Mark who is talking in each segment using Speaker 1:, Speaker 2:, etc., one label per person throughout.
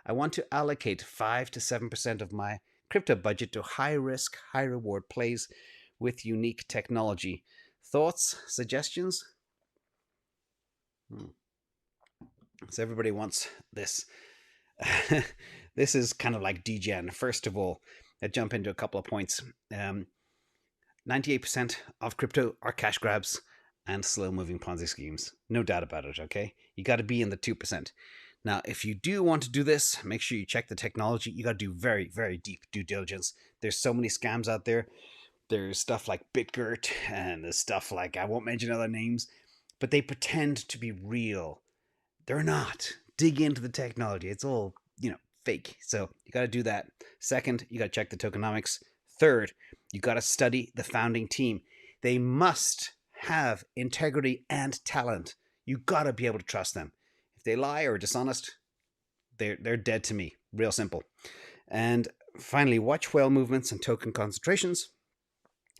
Speaker 1: I want to allocate 5 to 7% of my crypto budget to high risk, high reward plays with unique technology. Thoughts, suggestions? So everybody wants this. This is kind of like degen. First of all, I jump into a couple of points. 98% of crypto are cash grabs and slow moving Ponzi schemes. No doubt about it, okay? You got to be in the 2%. Now, if you do want to do this, make sure you check the technology. You got to do very, very deep due diligence. There's so many scams out there. There's stuff like BitGert, and there's stuff like, I won't mention other names, but they pretend to be real. They're not. Dig into the technology. It's all, fake. So you got to do that. Second, you got to check the tokenomics. Third, you got to study the founding team. They must have integrity and talent. You got to be able to trust them. If they lie or are dishonest, they're dead to me. Real simple. And finally, watch whale movements and token concentrations,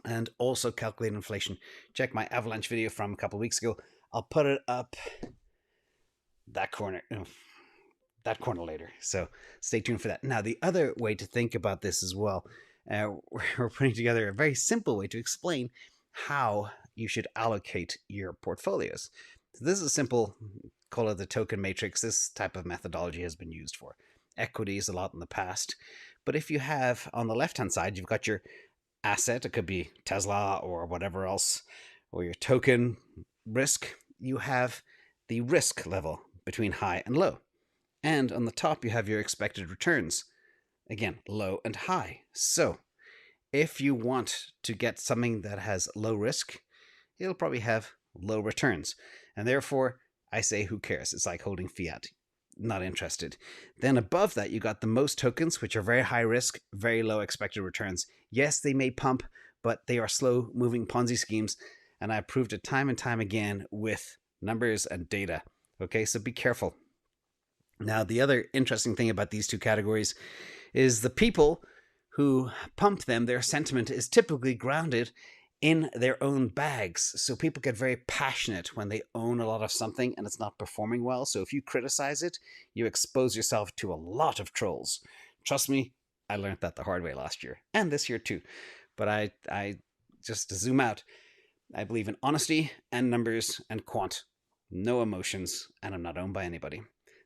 Speaker 1: and also calculate inflation. Check my avalanche video from a couple of weeks ago. I'll put it up that corner later. So stay tuned for that. Now, the other way to think about this as well, we're putting together a very simple way to explain how you should allocate your portfolios. So this is a simple, call it the token matrix. This type of methodology has been used for equities a lot in the past. But if you have on the left-hand side, you've got your asset. It could be Tesla or whatever else, or your token risk. You have the risk level between high and low. And on the top, you have your expected returns. Again, low and high. So if you want to get something that has low risk, it'll probably have low returns. And therefore, I say, who cares? It's like holding fiat. Not interested. Then above that, you got the most tokens, which are very high risk, very low expected returns. Yes, they may pump, but they are slow moving Ponzi schemes. And I proved it time and time again with numbers and data. Okay, so be careful. Now, the other interesting thing about these two categories is the people who pump them, their sentiment is typically grounded in their own bags. So people get very passionate when they own a lot of something and it's not performing well. So if you criticize it, you expose yourself to a lot of trolls. Trust me, I learned that the hard way last year and this year too. But I just to zoom out, I believe in honesty and numbers and quant, no emotions, and I'm not owned by anybody.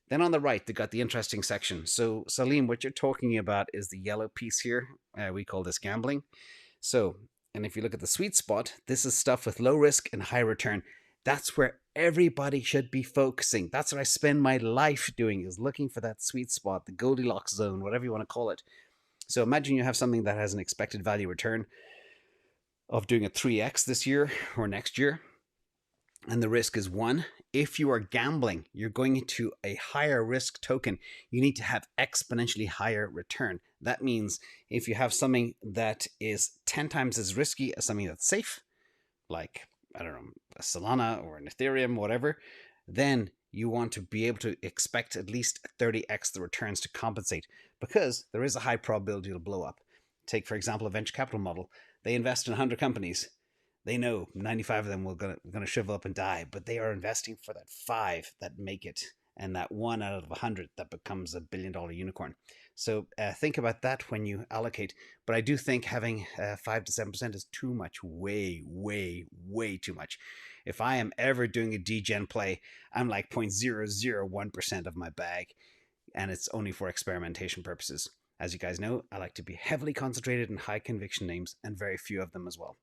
Speaker 1: Then on the right, they got the interesting section. So Salim, what you're talking about is the yellow piece here. We call this gambling. So, and if you look at the sweet spot, this is stuff with low risk and high return. That's where everybody should be focusing. That's what I spend my life doing, is looking for that sweet spot, the Goldilocks zone, whatever you want to call it. So imagine you have something that has an expected value return of doing a 3x this year or next year, and the risk is 1. If you are gambling, you're going into a higher risk token. You need to have exponentially higher return. That means if you have something that is 10 times as risky as something that's safe, like, I don't know, a Solana or an Ethereum, whatever, then you want to be able to expect at least 30x the returns to compensate, because there is a high probability it'll blow up. Take, for example, a venture capital model. They invest in 100 companies. They know 95 of them will going to shrivel up and die, but they are investing for that 5 that make it, and that 1 out of 100 that becomes a $1 billion unicorn. So think about that when you allocate. But I do think having 5 to 7% is too much, way, way, way too much. If I am ever doing a degen play, I'm like 0.001% of my bag, and it's only for experimentation purposes. As you guys know, I like to be heavily concentrated in high conviction names, and very few of them as well.